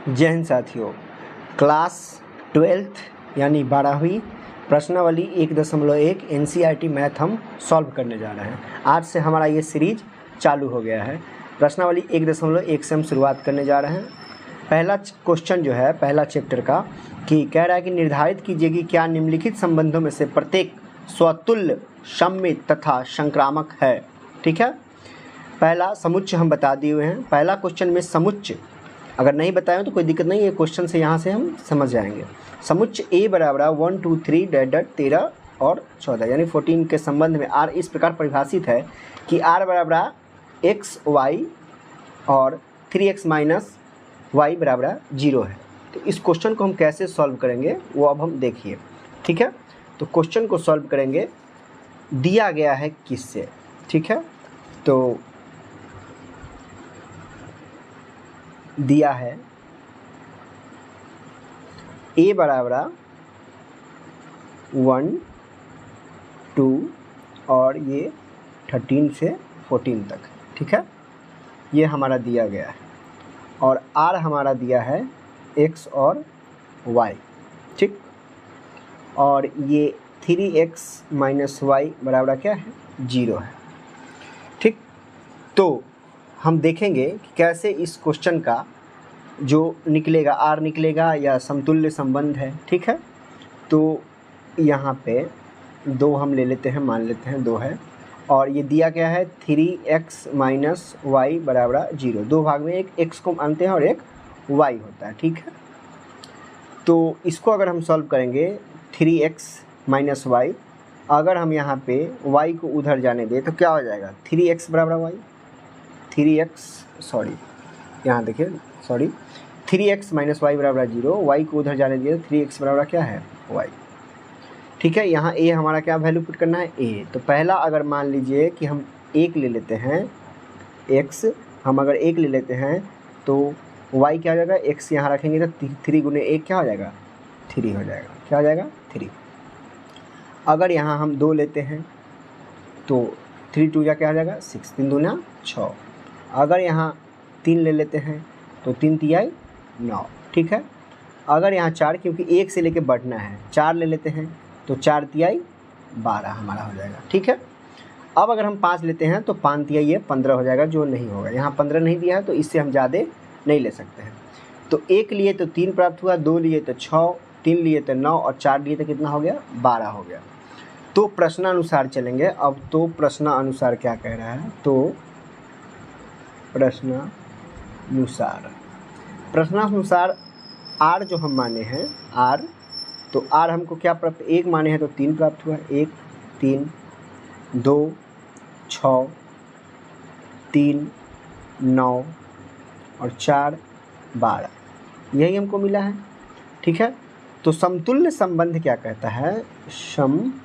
जय हिंद साथियों, class 12th यानी 12वीं प्रश्नावली 1.1 NCERT मैथ हम सॉल्व करने जा रहे हैं। आज से हमारा ये सीरीज चालू हो गया है। प्रश्नावली 1.1 से हम शुरुआत करने जा रहे हैं। पहला क्वेश्चन जो है पहला चैप्टर का कि कह रहा है कि निर्धारित कीजिए कि क्या निम्नलिखित संबंधों में से प्रत्येक स्वतुल्य, सममित तथा संक्रामक है। ठीक है, पहला समुच्चय हम बता दिए हुए हैं। पहला क्वेश्चन में समुच्चय अगर नहीं बताए तो कोई दिक्कत नहीं, ये क्वेश्चन से यहाँ से हम समझ जाएंगे। समुच्चय A बराबर 1 2 3 13 और 14 यानी 14 के संबंध में R इस प्रकार परिभाषित है कि R बराबर x y और 3x माइनस y बराबर 0 है। तो इस क्वेश्चन को हम कैसे सॉल्व करेंगे वो अब हम देखिए। ठीक है, तो क्वेश्चन को सॉल्व करेंगे, दिया गया है किससे। ठीक है, तो दिया है A बराबर 1 2 और ये 13 से 14 तक। ठीक है, ये हमारा दिया गया है और R हमारा दिया है x और y। ठीक, और ये 3x माइनस y बराबर क्या है, 0 है। ठीक, तो हम देखेंगे कि कैसे इस क्वेश्चन का जो निकलेगा R निकलेगा या समतुल्य संबंध है। ठीक है, तो यहाँ पे 2 हम ले लेते हैं, मान लेते हैं 2 है और ये दिया गया है 3x माइनस वाई बराबर 0। 2 भाग में एक x को मानते हैं और एक y होता है। ठीक है, तो इसको अगर हम सॉल्व करेंगे 3x माइनस वाई, अगर हम यहाँ पे y को उधर जाने दें तो क्या हो जाएगा, 3x बराबर y, 3x माइनस वाई बराबर 0, y को उधर जाने दिए 3x बराबर क्या है, y। ठीक है, यहाँ a हमारा क्या वैल्यू पुट करना है, a। तो पहला अगर मान लीजिए कि हम 1 ले लेते हैं, x हम अगर 1 ले लेते हैं तो y क्या हो जाएगा, x यहाँ रखेंगे तो 3 गुने 1 क्या हो जाएगा, 3 हो जाएगा। क्या हो जाएगा, 3। अगर यहाँ हम 2 लेते हैं तो 3 2 क्या हो जाएगा, 6, 3 दूना 6। अगर यहाँ 3 ले लेते हैं तो 3 तिहाई 9। ठीक है, अगर यहाँ 4, क्योंकि 1 से लेके बढ़ना है, 4 ले लेते हैं तो 4 तिहाई 12 हमारा हो जाएगा। ठीक है, अब अगर हम 5 लेते हैं तो 5 तिहाई ये 15 हो जाएगा, जो नहीं होगा। यहाँ 15 नहीं दिया है तो इससे हम ज़्यादा नहीं ले सकते हैं। तो 1 लिए तो 3 प्राप्त हुआ, 2 लिए तो 6, 3 लिए तो 9 और 4 लिए तो कितना हो गया, 12 हो गया। तो प्रश्नानुसार चलेंगे अब। तो प्रश्नानुसार क्या कह रहा है, तो प्रश्नानुसार R जो हम माने हैं R, तो R हमको क्या प्राप्त, 1 माने हैं तो 3 प्राप्त हुआ, 1 3 2 6 3 9 और 4 12, यही हमको मिला है। ठीक है, तो समतुल्य संबंध क्या कहता है, समतुल्य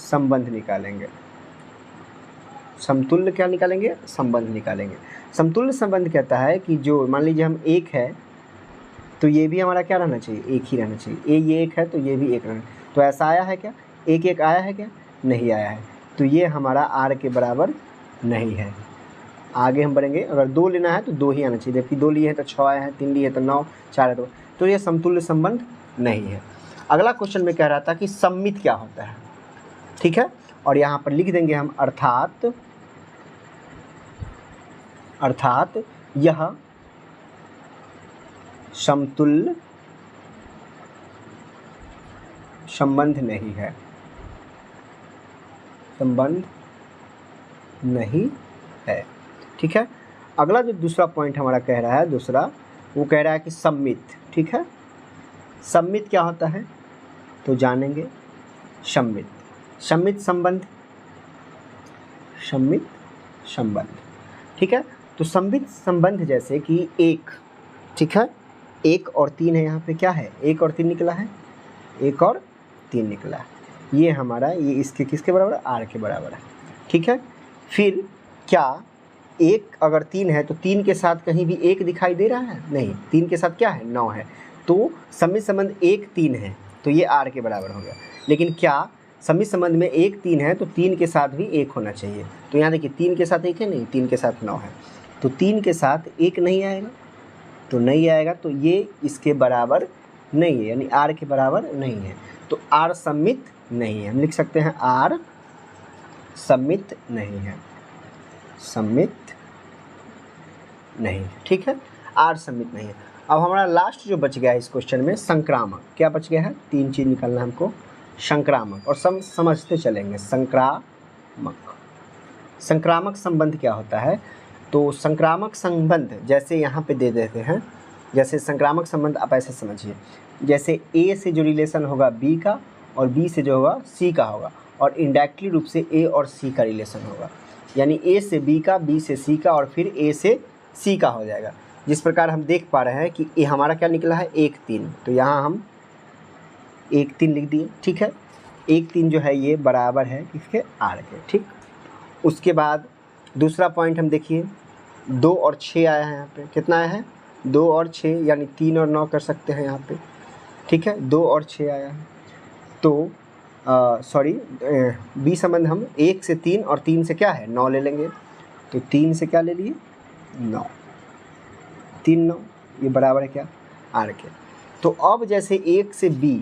संबंध निकालेंगे। समतुल्य क्या निकालेंगे, संबंध निकालेंगे। समतुल्य संबंध कहता है कि जो मान लीजिए हम 1 है तो ये भी हमारा क्या रहना चाहिए, 1 ही रहना चाहिए। ये 1 है तो ये भी 1 रहना। तो ऐसा आया है क्या, 1 1 आया है क्या, नहीं आया है। तो ये हमारा R के बराबर नहीं है। आगे हम बढ़ेंगे, अगर 2 लेना है तो 2 ही आना चाहिए, जबकि 2 लिए हैं तो 6 आया है, 3 लिए तो 9, 4 है तो ये समतुल्य संबंध नहीं है। अगला क्वेश्चन में कह रहा था कि सममित क्या होता है। ठीक है, और यहाँ पर लिख देंगे हम अर्थात यह समतुल्य संबंध नहीं है, संबंध नहीं है। ठीक है, अगला जो दूसरा पॉइंट हमारा कह रहा है, दूसरा वो कह रहा है कि सममित। ठीक है, सममित क्या होता है तो जानेंगे। सममित संबंध। ठीक है, तो सममित संबंध जैसे कि 1, ठीक है, 1 और 3 है, यहाँ पे क्या है, 1 और 3 निकला है, 1 और 3 निकला है। ये हमारा, ये इसके किसके बराबर है, R के बराबर है। ठीक है, फिर क्या 1 अगर 3 है तो 3 के साथ कहीं भी 1 दिखाई दे रहा है, नहीं, 3 के साथ क्या है, 9 है। तो सममित संबंध 1 3 है तो ये R के बराबर हो गया। लेकिन क्या सममित संबंध में 1 3 है तो 3 के साथ भी 1 होना चाहिए। तो यहाँ देखिए 3 के साथ 1 है, नहीं, 3 के साथ 9 है। तो 3 के साथ 1 नहीं आएगा, तो नहीं आएगा, तो ये इसके बराबर नहीं है, यानी r के बराबर नहीं है। तो r सममित नहीं है, हम लिख सकते हैं r सममित नहीं है, सममित नहीं है। ठीक है, r सममित नहीं है। अब हमारा लास्ट जो बच गया है इस क्वेश्चन में, संक्रामक। क्या बच गया है? 3 चीज़ निकालना है हमको। संक्रामक, और समझते चलेंगे। संक्रामक संबंध क्या होता है? तो संक्रामक संबंध जैसे यहाँ पे दे देते हैं, जैसे संक्रामक संबंध आप ऐसे समझिए, जैसे A से जो रिलेशन होगा B का, और B से जो होगा C का होगा, और इनडायरेक्टली रूप से A और C का रिलेशन होगा, यानी A से B का, B से C का, और फिर A से C का हो जाएगा। जिस प्रकार हम देख पा रहे हैं कि ये हमारा क्या निकला है, 1 3, तो यहाँ हम 1 3 लिख दिए। ठीक है, 1 3 जो है ये बराबर है किसके? r के। ठीक, उसके बाद दूसरा पॉइंट हम देखिए, 2 और 6 आया है यहाँ पे। कितना आया है? 2 और 6, यानी 3 और 9 कर सकते हैं यहाँ पे। ठीक है, 2 और 6 आया है। तो बी संबंध हम 1 से 3 और 3 से क्या है, 9 ले लेंगे। तो 3 से क्या ले लिए? 9, 3 9, ये बराबर है क्या? r के। तो अब जैसे 1 से b,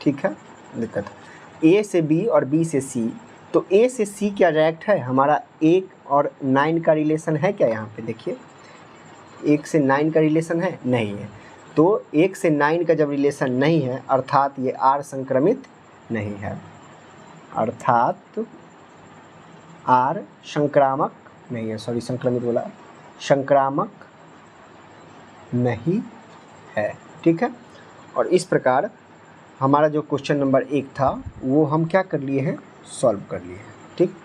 ठीक है, दिक्कत है, a से b और b से c, तो a से c क्या डायरेक्ट है? हमारा 1 और 9 का रिलेशन है क्या? यहाँ पे देखिए, 1 से 9 का रिलेशन है? नहीं है। तो 1 से 9 का जब रिलेशन नहीं है, अर्थात ये r संक्रमित नहीं है, अर्थात r संक्रामक नहीं है, सॉरी संक्रमित बोला, संक्रामक नहीं है। ठीक है, और इस प्रकार हमारा जो क्वेश्चन नंबर 1 था वो हम क्या कर लिए हैं, सॉल्व कर लिए हैं। ठीक,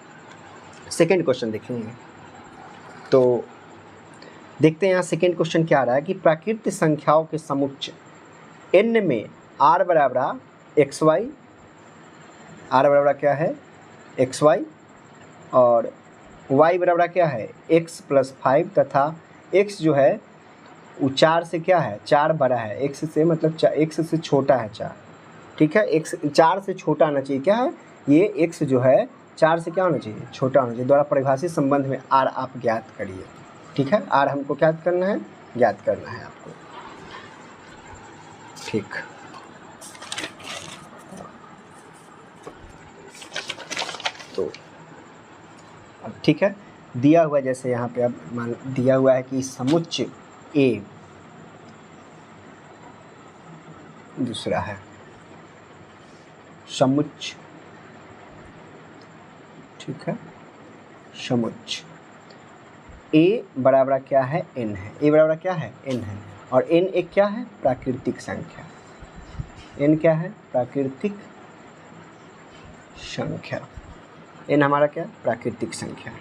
सेकेंड क्वेश्चन देखेंगे। तो देखते हैं यहाँ सेकेंड क्वेश्चन क्या आ रहा है कि प्राकृतिक संख्याओं के समुच्चय n में r बराबर xy, r बराबर क्या है? xy, और y बराबर क्या है? x + 5, तथा x जो है वो 4 से क्या है? 4 बड़ा है, x से मतलब x से छोटा है 4। ठीक है, x 4 से छोटा आना चाहिए। क्या है ये? x जो है 4 से क्या होना चाहिए? छोटा होना चाहिए। द्वारा परिभाषित संबंध में r आप ज्ञात करिए। ठीक है, r हमको क्या करना है? ज्ञात करना है आपको। ठीक, तो अब ठीक है, दिया हुआ जैसे यहाँ पे अब मान दिया हुआ है कि समुच्चय A दूसरा है समुच्चय, ठीक है, समुच्चय A बराबर क्या है? n है। A बराबर क्या है? n है, और n एक क्या है? प्राकृतिक संख्या। n क्या है? प्राकृतिक संख्या। n हमारा क्या? प्राकृतिक संख्या।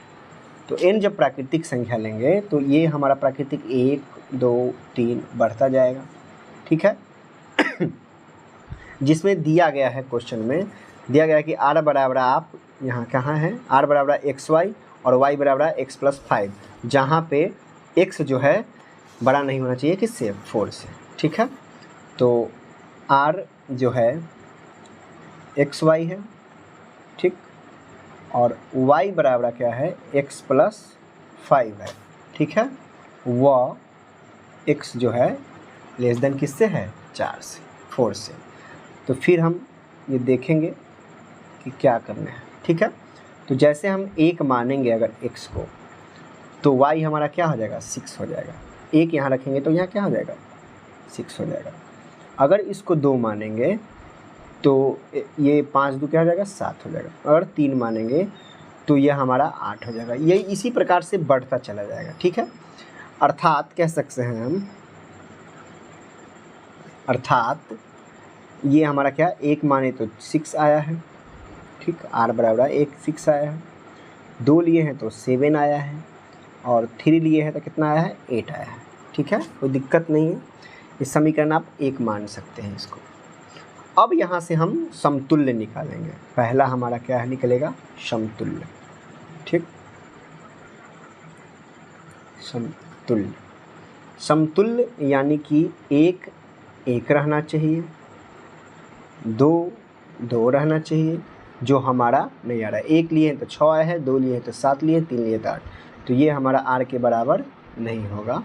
तो n जब प्राकृतिक संख्या लेंगे तो ये हमारा प्राकृतिक 1 2 3 बढ़ता जाएगा। ठीक है, जिसमें दिया गया है, क्वेश्चन में दिया गया है कि r बराबर, आप यहाँ कहाँ है, r बराबर xy और y बराबर x + 5, जहाँ पे x जो है बड़ा नहीं होना चाहिए किससे? 4 से। ठीक है, तो r जो है xy है, ठीक, और y बराबर क्या है? x + 5 है। ठीक है, वह x जो है लेस देन किससे है? 4 से, 4 से। तो फिर हम ये देखेंगे कि क्या करना है। ठीक है, तो जैसे हम 1 मानेंगे अगर x को, तो y हमारा क्या हो जाएगा? 6 हो जाएगा। 1 यहाँ रखेंगे तो यहाँ क्या हो जाएगा? 6 हो जाएगा। अगर इसको 2 मानेंगे तो ये 5 2 क्या हो जाएगा? 7 हो जाएगा। अगर 3 मानेंगे तो यह हमारा 8 हो जाएगा। ये इसी प्रकार से बढ़ता चला जाएगा। ठीक है, अर्थात कह सकते हैं हम, अर्थात ये हमारा क्या? 1 माने तो 6 आया है, ठीक, r बराबर 1 6 आया है, 2 लिए हैं तो 7 आया है, और 3 लिए हैं तो कितना आया है? 8 आया है। ठीक है, कोई दिक्कत नहीं है, इस समीकरण आप 1 मान सकते हैं इसको। अब यहाँ से हम समतुल्य निकालेंगे। पहला हमारा क्या है? निकलेगा समतुल्य। ठीक, समतुल्य, समतुल्य यानी कि 1 1 रहना चाहिए, 2 2 रहना चाहिए, जो हमारा नहीं आ रहा है। 1 लिए हैं तो 6 आया है, 2 लिए हैं तो 7 लिए, 3 लिए तो 8, तो ये हमारा r के बराबर नहीं होगा।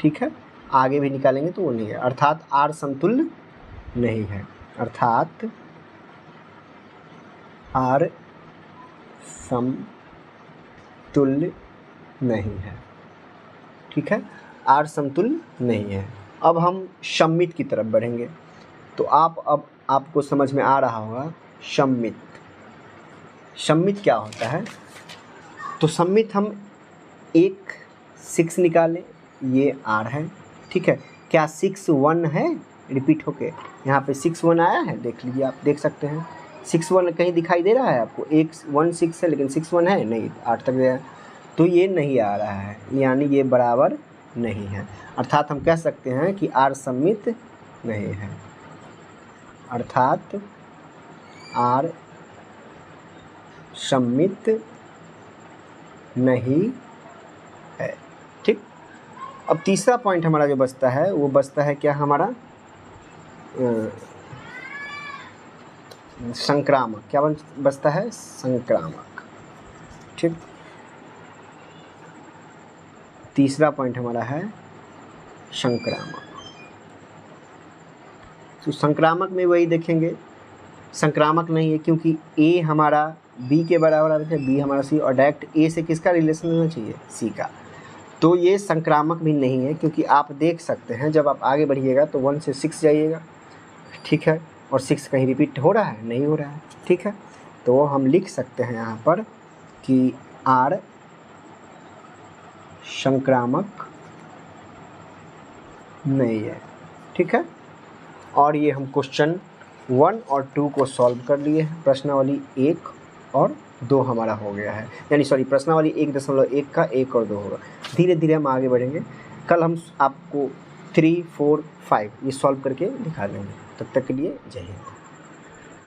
ठीक है, आगे भी निकालेंगे तो वो नहीं है, अर्थात R समतुल्य नहीं है, अर्थात R समतुल्य नहीं है। ठीक है, R समतुल्य नहीं है। अब हम सममित की तरफ बढ़ेंगे, तो अब आपको समझ में आ रहा होगा सममित। सममित क्या होता है? तो सममित हम एक 6 निकालें, ये R है। ठीक है, क्या 6 1 है? रिपीट होके यहाँ पे 6 1 आया है, देख लीजिए, आप देख सकते हैं 6 1 कहीं दिखाई दे रहा है आपको? 1 6 है लेकिन 6 1 है नहीं, 8 तक गया, तो ये नहीं आ रहा है, यानी ये बराबर नहीं है। अर्थात हम कह सकते हैं कि R सममित नहीं है, अर्थात R सममित नहीं है। ठीक, अब तीसरा पॉइंट हमारा जो बचता है वो बचता है क्या हमारा? संक्रामक। क्या बचता है? संक्रामक। ठीक, तीसरा पॉइंट हमारा है संक्रामक। तो संक्रामक में वही देखेंगे, संक्रामक नहीं है क्योंकि A हमारा B के बराबर आ रहा है, B हमारा C, और डायरेक्ट A से किसका रिलेशन होना चाहिए? C का। तो ये संक्रामक भी नहीं है क्योंकि आप देख सकते हैं जब आप आगे बढ़िएगा तो 1 से 6 जाइएगा। ठीक है, और 6 कहीं रिपीट हो रहा है? नहीं हो रहा है। ठीक है, तो हम लिख सकते हैं यहाँ पर कि R संक्रामक नहीं है। ठीक है, और ये हम क्वेश्चन 1 और 2 को सॉल्व कर लिए हैं। प्रश्नावली 1 और 2 हमारा हो गया है, यानी सॉरी, प्रश्नावली 1.1 का 1 और 2 होगा। धीरे धीरे हम आगे बढ़ेंगे, कल हम आपको 3 4 5 ये सॉल्व करके दिखा देंगे। तब तक के लिए जय हिंद।